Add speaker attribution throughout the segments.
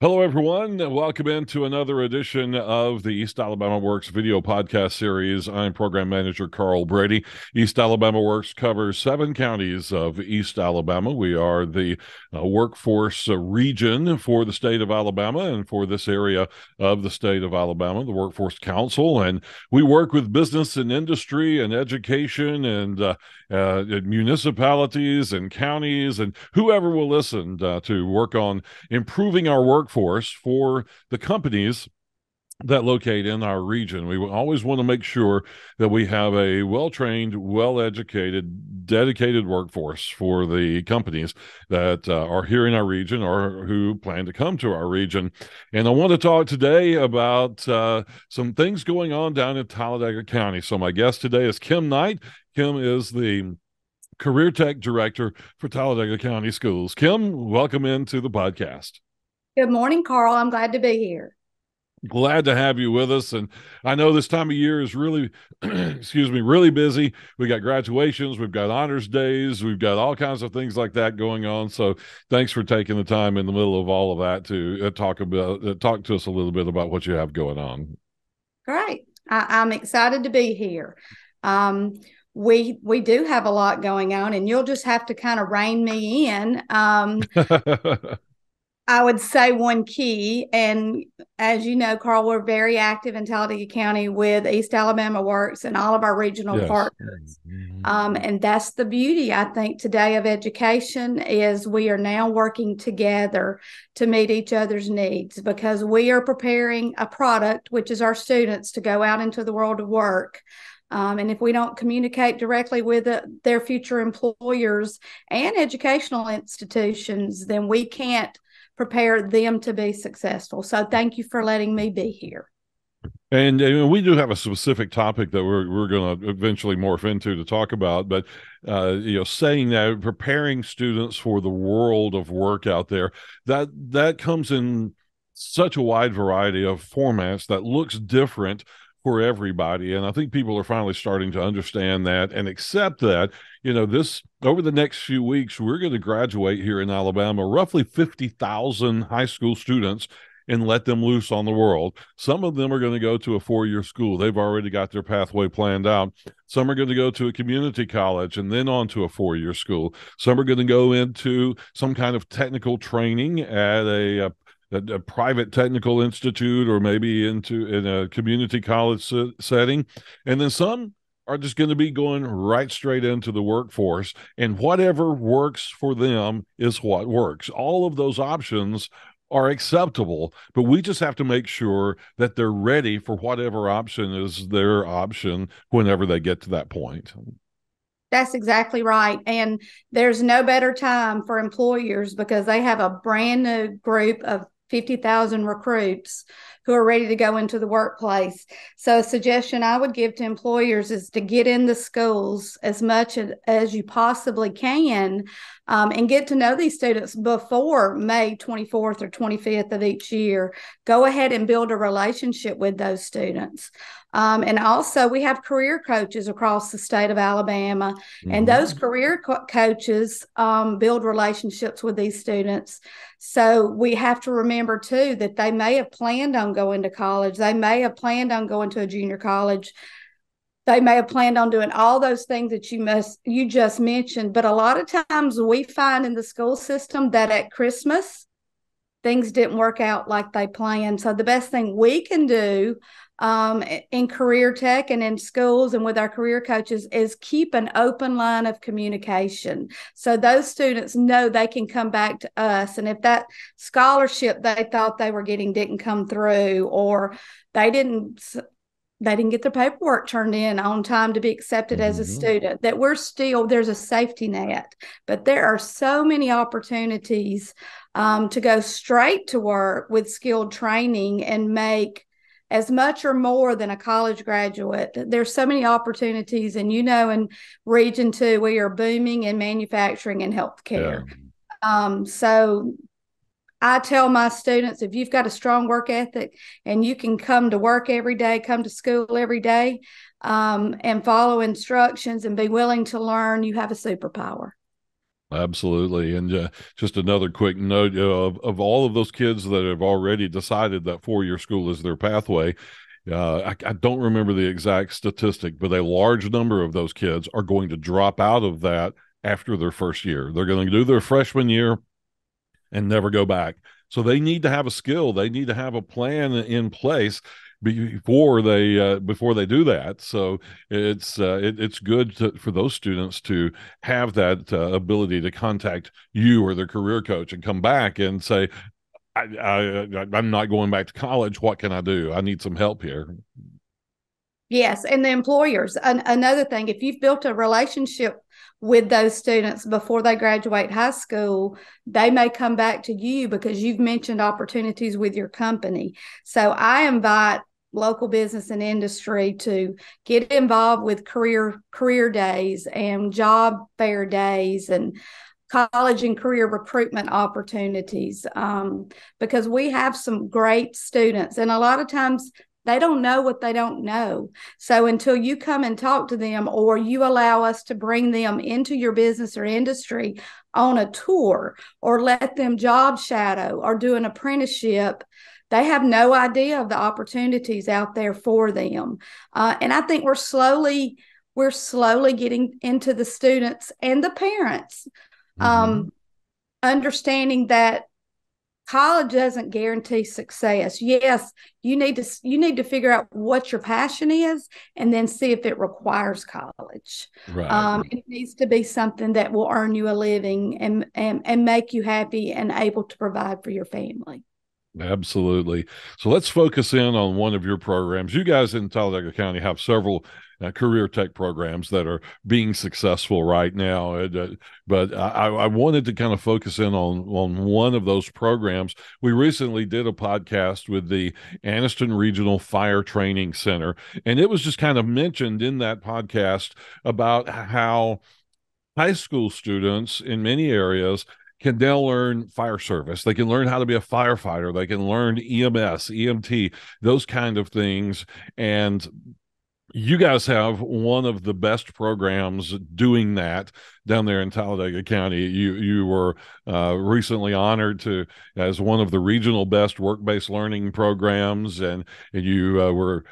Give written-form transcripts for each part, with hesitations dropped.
Speaker 1: Hello, everyone. Welcome into another edition of the East Alabama Works video podcast series. I'm Program Manager Carl Brady. East Alabama Works covers 7 counties of East Alabama. We are the workforce region for the state of Alabama and for this area of the state of Alabama, the Workforce Council. And we work with business and industry and education and municipalities and counties and whoever will listen to work on improving our workforce for the companies that locate in our region. We always want to make sure that we have a well-trained, well-educated, dedicated workforce for the companies that are here in our region or who plan to come to our region. And I want to talk today about some things going on down in Talladega County. So my guest today is Kim Knight. Kim is the Career Tech Director for Talladega County Schools. Kim, welcome into the podcast.
Speaker 2: Good morning, Carl. I'm glad to be here.
Speaker 1: Glad to have you with us. And I know this time of year is really, really busy. We got graduations, we've got honors days, we've got all kinds of things like that going on. So thanks for taking the time in the middle of all of that to talk to us a little bit about what you have going on.
Speaker 2: Great. I'm excited to be here. We do have a lot going on, and you'll just have to kind of rein me in. I would say one key, and as you know, Carl, we're very active in Talladega County with East Alabama Works and all of our regional partners. And that's the beauty, I think, today of education is we are now working together to meet each other's needs because we are preparing a product, which is our students, to go out into the world of work. And if we don't communicate directly with their future employers and educational institutions, then we can't prepare them to be successful. So thank you for letting me be here.
Speaker 1: And we do have a specific topic that we're going to eventually morph into to talk about, but saying that preparing students for the world of work out there, that comes in such a wide variety of formats that looks different for everybody. And I think people are finally starting to understand that and accept that, this over the next few weeks, we're going to graduate here in Alabama, roughly 50,000 high school students and let them loose on the world. Some of them are going to go to a 4-year school. They've already got their pathway planned out. Some are going to go to a community college and then on to a 4-year school. Some are going to go into some kind of technical training at a private technical institute or maybe in a community college setting. And then some are just going to be going right straight into the workforce, and whatever works for them is what works. All of those options are acceptable, but we just have to make sure that they're ready for whatever option is their option whenever they get to that point.
Speaker 2: That's exactly right. And there's no better time for employers because they have a brand new group of 50,000 recruits who are ready to go into the workplace. So a suggestion I would give to employers is to get in the schools as much as you possibly can and get to know these students before May 24th or 25th of each year. Go ahead and build a relationship with those students. And also, we have career coaches across the state of Alabama, and those career coaches build relationships with these students. So we have to remember, too, that they may have planned on going to college. They may have planned on going to a junior college. They may have planned on doing all those things that you just mentioned. But a lot of times we find in the school system that at Christmas, things didn't work out like they planned. So the best thing we can do in career tech and in schools and with our career coaches is keep an open line of communication. So those students know they can come back to us. And if that scholarship they thought they were getting didn't come through, or they didn't get their paperwork turned in on time to be accepted as a student, that there's a safety net. But there are so many opportunities to go straight to work with skilled training and make as much or more than a college graduate. There's so many opportunities. And, in Region 2, we are booming in manufacturing and healthcare. Yeah. So I tell my students, if you've got a strong work ethic and you can come to work every day, come to school every day, and follow instructions and be willing to learn, you have a superpower.
Speaker 1: Absolutely. And just another quick note of all of those kids that have already decided that 4-year school is their pathway. I don't remember the exact statistic, but a large number of those kids are going to drop out of that after their first year. They're going to do their freshman year and never go back. So they need to have a skill. They need to have a plan in place before they do that. So it's good for those students to have that ability to contact you or their career coach and come back and say, I'm not going back to college. What can I do? I need some help here.
Speaker 2: Yes, and the employers. Another thing, if you've built a relationship with those students before they graduate high school, they may come back to you because you've mentioned opportunities with your company. So I invite local business and industry to get involved with career days and job fair days and college and career recruitment opportunities, because we have some great students, and a lot of times they don't know what they don't know. So until you come and talk to them, or you allow us to bring them into your business or industry on a tour, or let them job shadow or do an apprenticeship, they have no idea of the opportunities out there for them. And I think we're slowly getting into the students and the parents,
Speaker 1: Mm-hmm.
Speaker 2: understanding that college doesn't guarantee success. Yes, you need to figure out what your passion is, and then see if it requires college.
Speaker 1: Right.
Speaker 2: It needs to be something that will earn you a living and make you happy and able to provide for your family.
Speaker 1: Absolutely. So let's focus in on one of your programs. You guys in Talladega County have several career tech programs that are being successful right now. But I wanted to kind of focus in on one of those programs. We recently did a podcast with the Anniston Regional Fire Training Center, and it was just kind of mentioned in that podcast about how high school students in many areas can now learn fire service. They can learn how to be a firefighter. They can learn EMS, EMT, those kind of things. And you guys have one of the best programs doing that down there in Talladega County. You were recently honored to as one of the regional best work-based learning programs, and you were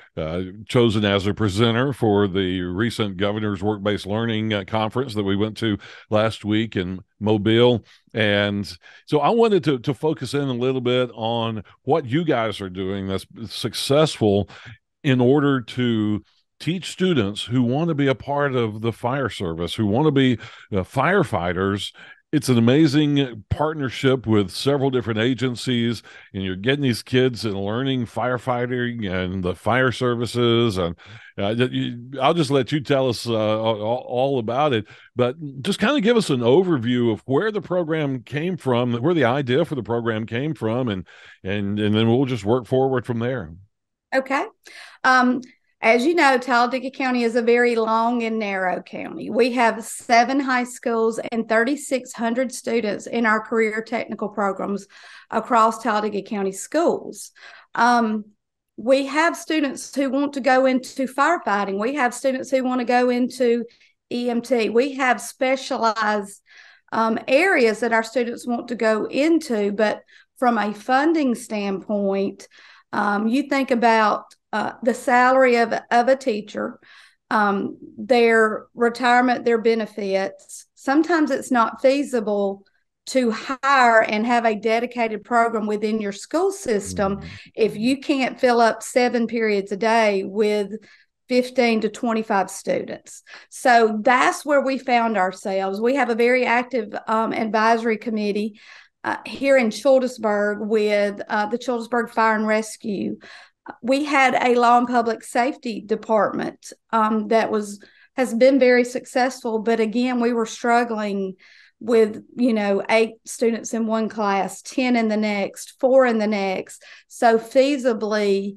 Speaker 1: chosen as a presenter for the recent Governor's Work-Based Learning Conference that we went to last week in Mobile. And so I wanted to focus in a little bit on what you guys are doing that's successful in order to teach students who want to be a part of the fire service, who want to be firefighters. It's an amazing partnership with several different agencies, and you're getting these kids and learning firefighting and the fire services. And I'll just let you tell us all about it, but just kind of give us an overview of where the program came from, where the idea for the program came from, and then we'll just work forward from there.
Speaker 2: Okay. As you know, Talladega County is a very long and narrow county. We have 7 high schools and 3,600 students in our career technical programs across Talladega County schools. We have students who want to go into firefighting. We have students who want to go into EMT. We have specialized areas that our students want to go into, but from a funding standpoint, you think about the salary of a teacher, their retirement, their benefits. Sometimes it's not feasible to hire and have a dedicated program within your school system if you can't fill up 7 periods a day with 15 to 25 students. So that's where we found ourselves. We have a very active advisory committee here in Childersburg with the Childersburg Fire and Rescue. We had a law and public safety department that has been very successful, but again, we were struggling with 8 students in one class, 10 in the next, 4 in the next. So feasibly,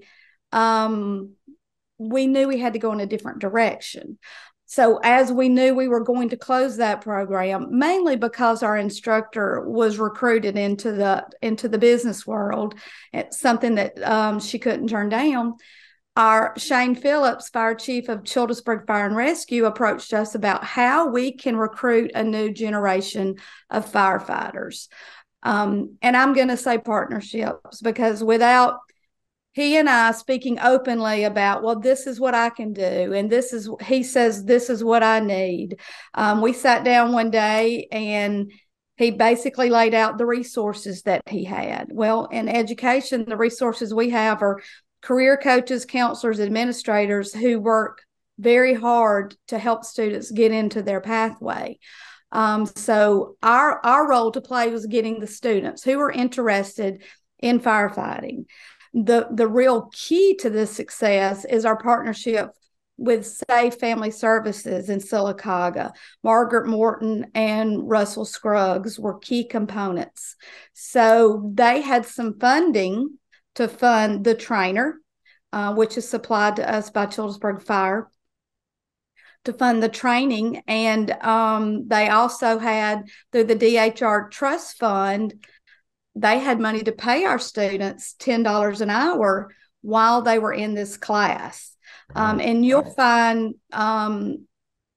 Speaker 2: we knew we had to go in a different direction. So as we knew we were going to close that program, mainly because our instructor was recruited into the business world, it's something that she couldn't turn down. our Shane Phillips, fire chief of Childersburg Fire and Rescue, approached us about how we can recruit a new generation of firefighters. And I'm going to say partnerships, because without he and I speaking openly about, well, this is what I can do, and he says, this is what I need. We sat down one day and he basically laid out the resources that he had. Well, in education, the resources we have are career coaches, counselors, administrators who work very hard to help students get into their pathway. So our role to play was getting the students who are interested in firefighting. The real key to this success is our partnership with Safe Family Services in Sylacauga. Margaret Morton and Russell Scruggs were key components. So they had some funding to fund the trainer, which is supplied to us by Childersburg Fire, to fund the training. And they also had, through the DHR Trust Fund, they had money to pay our students $10 an hour while they were in this class. And you'll find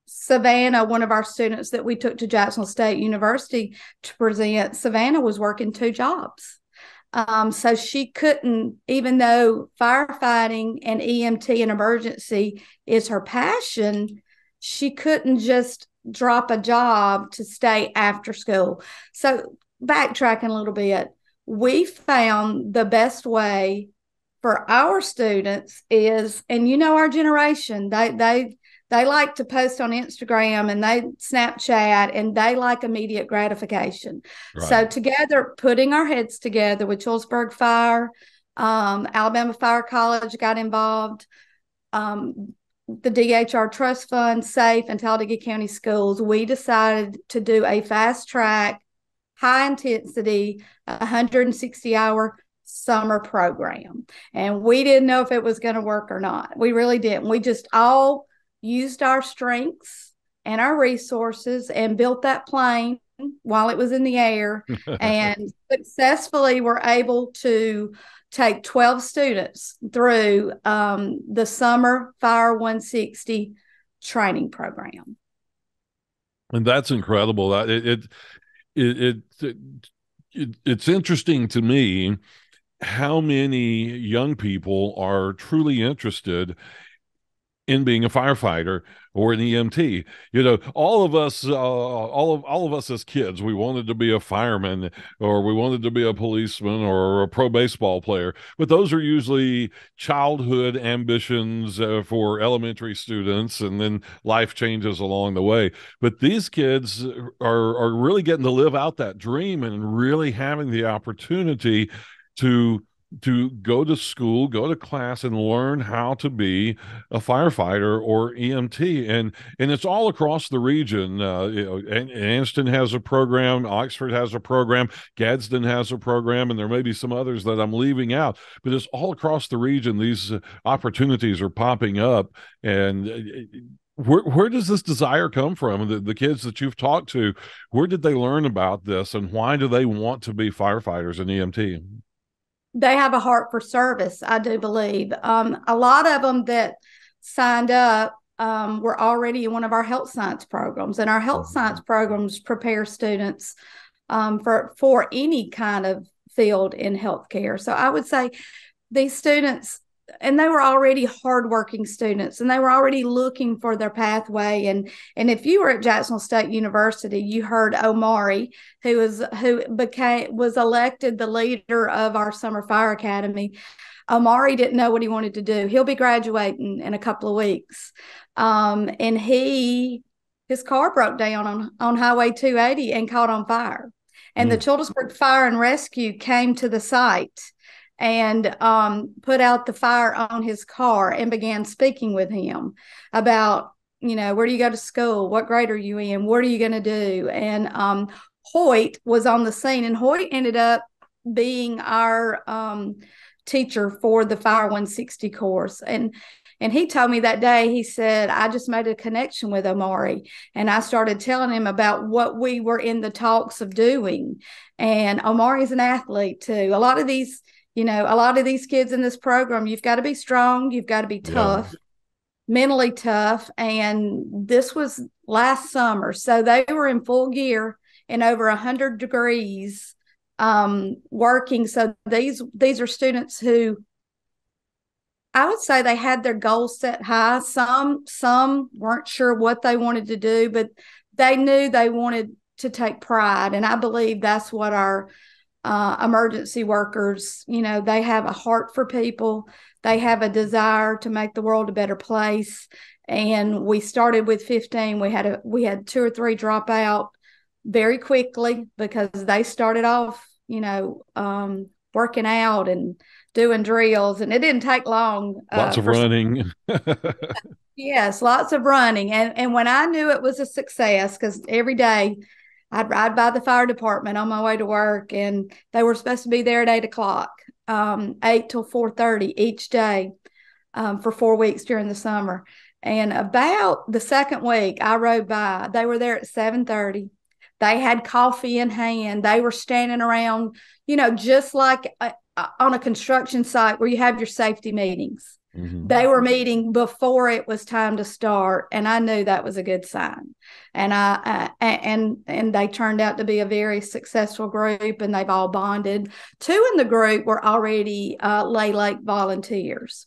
Speaker 2: Savannah, one of our students that we took to Jacksonville State University to present, Savannah was working 2 jobs. So she couldn't, even though firefighting and EMT and emergency is her passion, she couldn't just drop a job to stay after school. So backtracking a little bit, we found the best way for our students is, and our generation, they like to post on Instagram and they Snapchat, and they like immediate gratification. Right. So together, putting our heads together with Childersburg Fire, Alabama Fire College got involved, the DHR Trust Fund, Safe, and Talladega County Schools, we decided to do a fast track, high intensity, 160-hour summer program. And we didn't know if it was going to work or not. We really didn't. We just all used our strengths and our resources and built that plane while it was in the air and successfully were able to take 12 students through the summer Fire160 training program.
Speaker 1: And that's incredible. It's interesting to me how many young people are truly interested in being a firefighter or an EMT. All of us as kids, we wanted to be a fireman, or we wanted to be a policeman, or a pro baseball player. But those are usually childhood ambitions for elementary students, and then life changes along the way. But these kids are really getting to live out that dream and really having the opportunity to go to school, go to class, and learn how to be a firefighter or EMT. And it's all across the region. Anston has a program, Oxford has a program, Gadsden has a program, and there may be some others that I'm leaving out. But it's all across the region. These opportunities are popping up. And where does this desire come from? The kids that you've talked to, where did they learn about this, and why do they want to be firefighters and EMT?
Speaker 2: They have a heart for service, I do believe. A lot of them that signed up were already in one of our health science programs, and our health science programs prepare students for any kind of field in healthcare. So I would say these students, and they were already hardworking students, and they were already looking for their pathway. And if you were at Jacksonville State University, you heard Omari, who was elected the leader of our Summer Fire Academy. Omari didn't know what he wanted to do. He'll be graduating in a couple of weeks. And his car broke down on Highway 280 and caught on fire. And the Childersburg Fire and Rescue came to the site and put out the fire on his car and began speaking with him about, where do you go to school? What grade are you in? What are you going to do? And Hoyt was on the scene, and Hoyt ended up being our teacher for the Fire160 course. And he told me that day, he said, I just made a connection with Omari, and I started telling him about what we were in the talks of doing. And Omari's an athlete too. A lot of these A lot of these kids in this program, you've got to be strong, you've got to be
Speaker 1: Yeah.
Speaker 2: tough, mentally tough. And this was last summer. So they were in full gear in over 100 degrees working. So these are students who, I would say, they had their goals set high. Some weren't sure what they wanted to do, but they knew they wanted to take pride. And I believe that's what our emergency workers, they have a heart for people. They have a desire to make the world a better place. And we started with 15. We had 2 or 3 drop out very quickly because they started off, working out and doing drills, and it didn't take long.
Speaker 1: Lots of running.
Speaker 2: Yes, lots of running. And when I knew it was a success, because every day I'd ride by the fire department on my way to work, and they were supposed to be there at 8 o'clock, 8 till 4:30 each day, for 4 weeks during the summer. And about the second week I rode by, they were there at 7:30. They had coffee in hand. They were standing around, just like on a construction site where you have your safety meetings.
Speaker 1: Mm-hmm.
Speaker 2: They were meeting before it was time to start, and I knew that was a good sign. And and they turned out to be a very successful group, and they've all bonded. 2 in the group were already Lay Lake volunteers.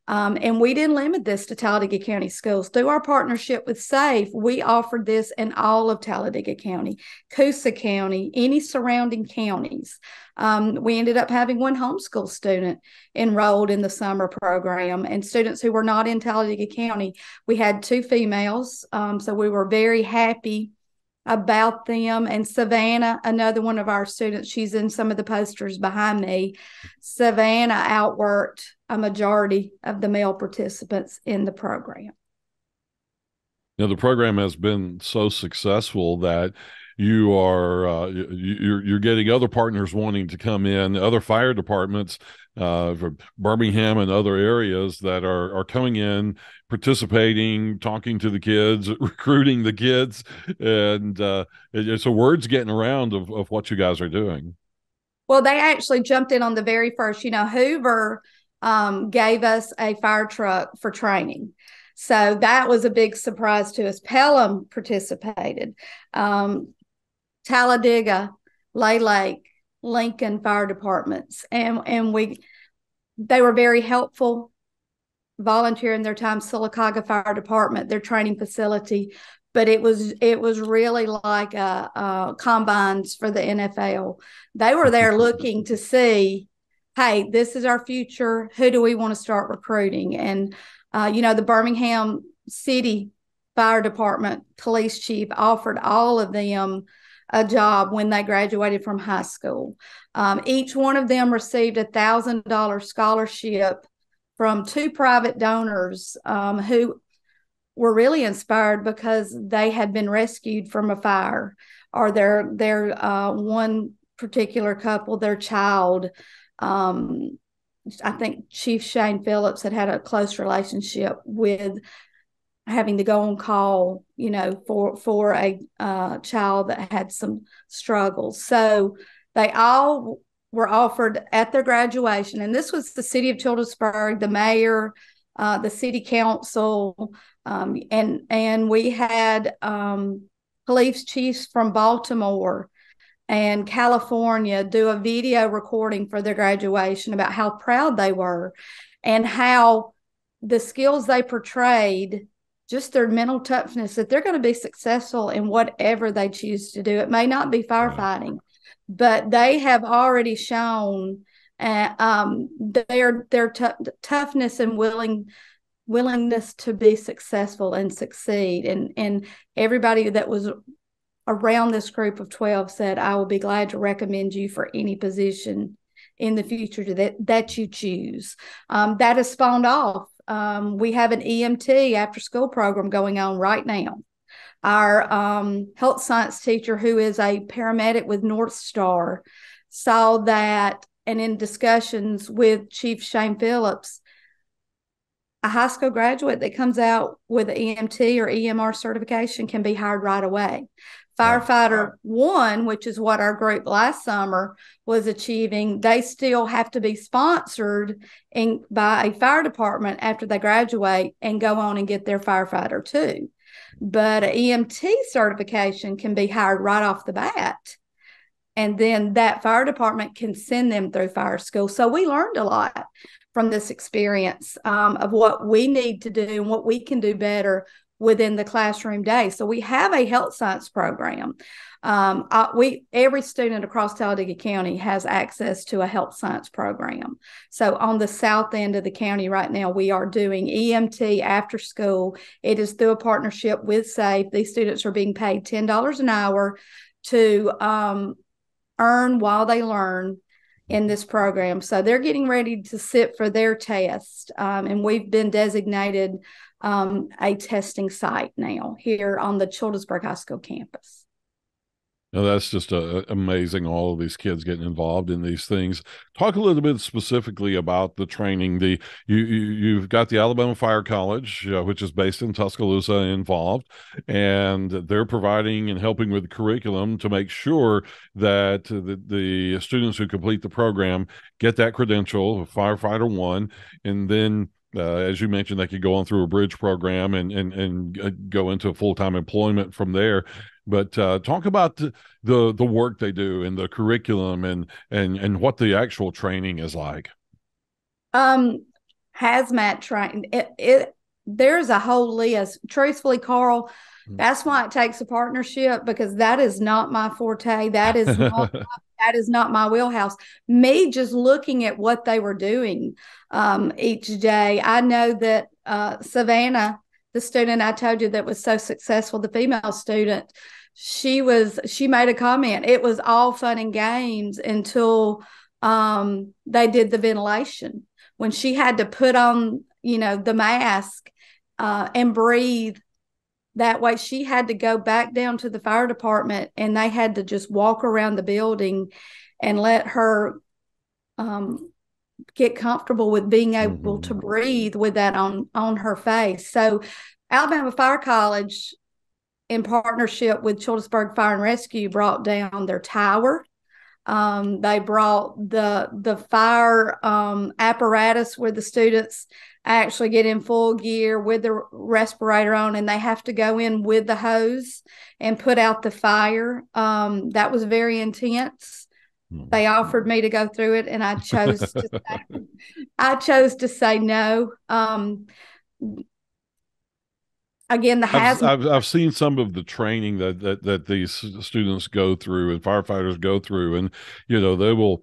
Speaker 2: And we didn't limit this to Talladega County schools. Through our partnership with SAFE, we offered this in all of Talladega County, Coosa County, any surrounding counties. We ended up having 1 homeschool student enrolled in the summer program, and students who were not in Talladega County. We had 2 females, so we were very happy about them. And Savannah, another one of our students, she's in some of the posters behind me. Savannah outworked a majority of the male participants in the program.
Speaker 1: The program has been so successful that you are you're getting other partners wanting to come in, other fire departments from Birmingham and other areas that are coming in, participating, talking to the kids, recruiting the kids, and so word's getting around of what you guys are doing.
Speaker 2: Well, they actually jumped in on the very first. Hoover gave us a fire truck for training. So that was a big surprise to us. Pelham participated. Talladega, Lay Lake, Lincoln fire departments. And they were very helpful, volunteering their time. Sylacauga Fire Department, their training facility. But it was really like combines for the NFL. They were there looking to see, hey, this is our future. Who do we want to start recruiting? And, the Birmingham City Fire Department police chief offered all of them a job when they graduated from high school. Each one of them received $1,000 scholarship from 2 private donors who were really inspired because they had been rescued from a fire, or their one particular couple, their child. I think Chief Shane Phillips had a close relationship with having to go on call, for a child that had some struggles. So they all were offered at their graduation, and this was the city of Childersburg, the mayor, the city council, and we had police chiefs from Baltimore and California do a video recording for their graduation about how proud they were and how the skills they portrayed, just their mental toughness, that they're going to be successful in whatever they choose to do. It may not be firefighting, but they have already shown their toughness and willingness to be successful and succeed. And everybody that was around this group of 12 said, I will be glad to recommend you for any position in the future that you choose. That has spawned off. We have an EMT after school program going on right now. Our health science teacher, who is a paramedic with North Star, saw that, and in discussions with Chief Shane Phillips, a high school graduate that comes out with an EMT or EMR certification can be hired right away. Firefighter one, which is what our group last summer was achieving, they still have to be sponsored by a fire department after they graduate and go on and get their firefighter two. But an EMT certification can be hired right off the bat. And then that fire department can send them through fire school. So we learned a lot from this experience of what we need to do and what we can do better within the classroom day. So we have a health science program. Every student across Talladega County has access to a health science program. So on the south end of the county right now, we are doing EMT after school. It is through a partnership with SAFE. These students are being paid $10 an hour to earn while they learn in this program. So they're getting ready to sit for their test. And we've been designated a testing site now here on the Childersburg High School campus.
Speaker 1: Now, that's just amazing, all of these kids getting involved in these things. Talk a little bit specifically about the training. You've got the Alabama Fire College, which is based in Tuscaloosa, involved, and they're providing and helping with the curriculum to make sure that the students who complete the program get that credential of Firefighter 1, and then as you mentioned, they could go on through a bridge program and go into full-time employment from there. But talk about the work they do and the curriculum and what the actual training is like.
Speaker 2: Hazmat training. There's a whole list. Truthfully, Carl, that's why it takes a partnership, because that is not my forte. That is not my wheelhouse. Me just looking at what they were doing each day. I know that Savannah, the student I told you that was so successful, the female student, she made a comment. It was all fun and games until they did the ventilation. When she had to put on, the mask and breathe that way, she had to go back down to the fire department, and they had to just walk around the building and let her get comfortable with being able to breathe with that on her face. So Alabama Fire College, in partnership with Childersburg Fire and Rescue, brought down their tower. They brought the fire apparatus where the students actually get in full gear with the respirator on, and they have to go in with the hose and put out the fire. That was very intense. They offered me to go through it, and I chose to say no. Again,
Speaker 1: I've seen some of the training that these students go through and firefighters go through, and they will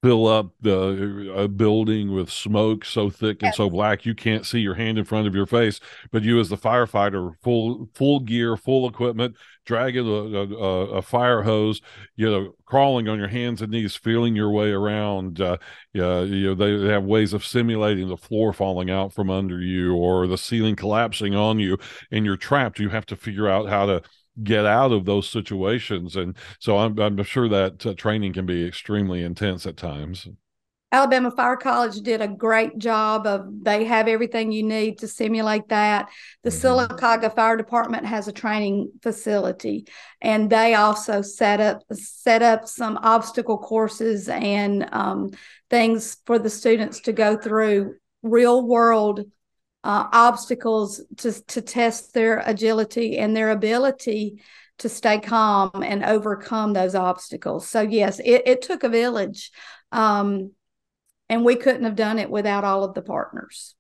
Speaker 1: fill up a building with smoke so thick and so black you can't see your hand in front of your face. But you, as the firefighter, full gear, full equipment, dragging a fire hose, crawling on your hands and knees, feeling your way around. They have ways of simulating the floor falling out from under you or the ceiling collapsing on you, and you're trapped. You have to figure out how to get out of those situations. And so I'm sure that training can be extremely intense at times.
Speaker 2: Alabama Fire College did a great job they have everything you need to simulate that. The Sylacauga Fire Department has a training facility, and they also set up some obstacle courses and things for the students to go through, real world obstacles to test their agility and their ability to stay calm and overcome those obstacles. So yes, it took a village, and we couldn't have done it without all of the partners.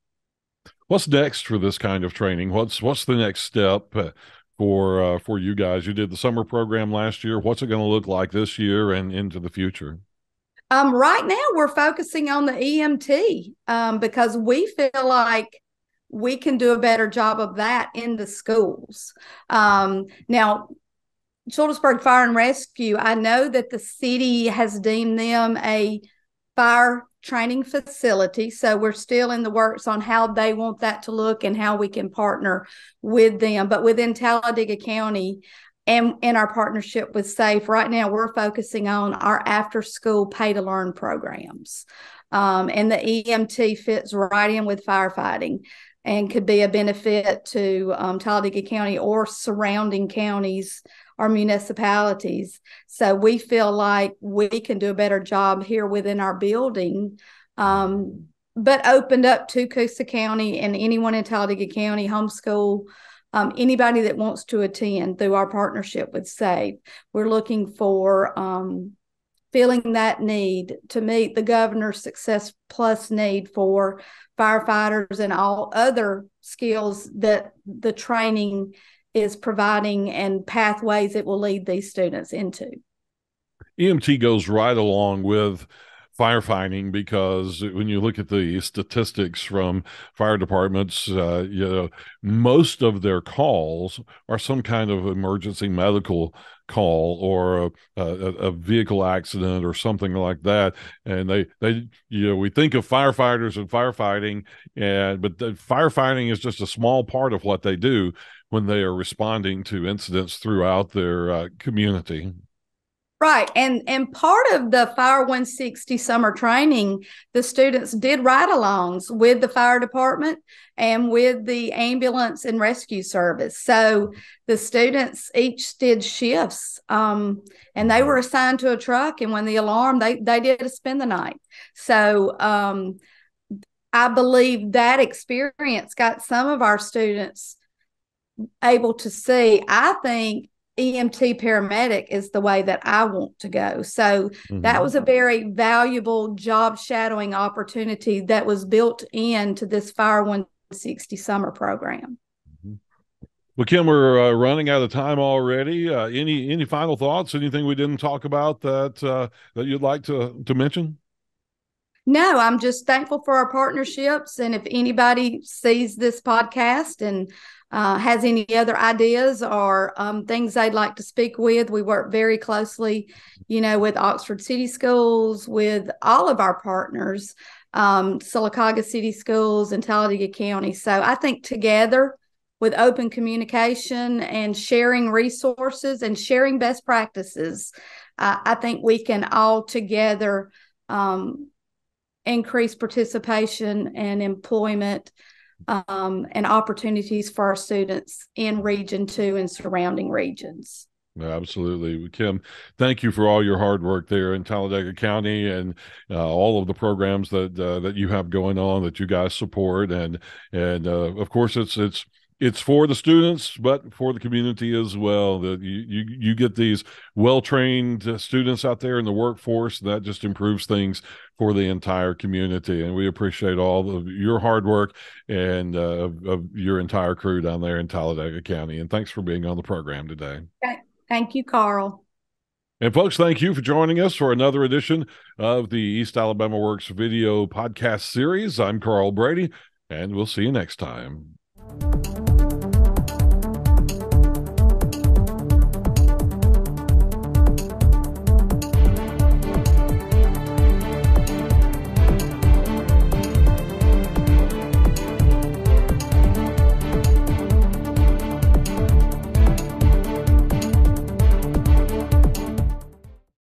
Speaker 1: What's next for this kind of training? What's the next step for you guys? You did the summer program last year. What's it going to look like this year and into the future?
Speaker 2: Right now, we're focusing on the EMT because we feel like we can do a better job of that in the schools. Now, Childersburg Fire and Rescue, I know that the city has deemed them a fire training facility, so we're still in the works on how they want that to look and how we can partner with them. But within Talladega County and in our partnership with SAFE, right now we're focusing on our after-school pay-to-learn programs. And the EMT fits right in with firefighting and could be a benefit to Talladega County or surrounding counties or municipalities. So we feel like we can do a better job here within our building, but opened up to Coosa County and anyone in Talladega County, homeschool, anybody that wants to attend through our partnership with SAVE. We're looking for filling that need to meet the governor's Success Plus need for firefighters and all other skills that the training is providing and pathways it will lead these students into.
Speaker 1: EMT goes right along with firefighting because when you look at the statistics from fire departments, most of their calls are some kind of emergency medical call or a vehicle accident or something like that. And we think of firefighters and firefighting, but the firefighting is just a small part of what they do when they are responding to incidents throughout their community.
Speaker 2: Right. And part of the Fire160 summer training, the students did ride-alongs with the fire department and with the ambulance and rescue service. So the students each did shifts, and they were assigned to a truck. And when the alarm, they did spend the night. So I believe that experience got some of our students able to see, I think, EMT paramedic is the way that I want to go. So that was a very valuable job shadowing opportunity that was built into this Fire160 summer program.
Speaker 1: Well, Kim, we're running out of time already. Any final thoughts? Anything we didn't talk about that you'd like to mention?
Speaker 2: No, I'm just thankful for our partnerships. And if anybody sees this podcast and has any other ideas or things they'd like to speak with, we work very closely, with Oxford City Schools, with all of our partners, Sylacauga City Schools and Talladega County. So I think together with open communication and sharing resources and sharing best practices, I think we can all together increase participation and employment and opportunities for our students in Region 2 and surrounding regions.
Speaker 1: Absolutely. Kim, thank you for all your hard work there in Talladega County and all of the programs that you have going on that you guys support. And of course, it's for the students, but for the community as well. That you get these well-trained students out there in the workforce. That just improves things for the entire community. And we appreciate all of your hard work and of your entire crew down there in Talladega County. And thanks for being on the program today.
Speaker 2: Thank you, Carl.
Speaker 1: And folks, thank you for joining us for another edition of the East Alabama Works video podcast series. I'm Carl Brady, and we'll see you next time.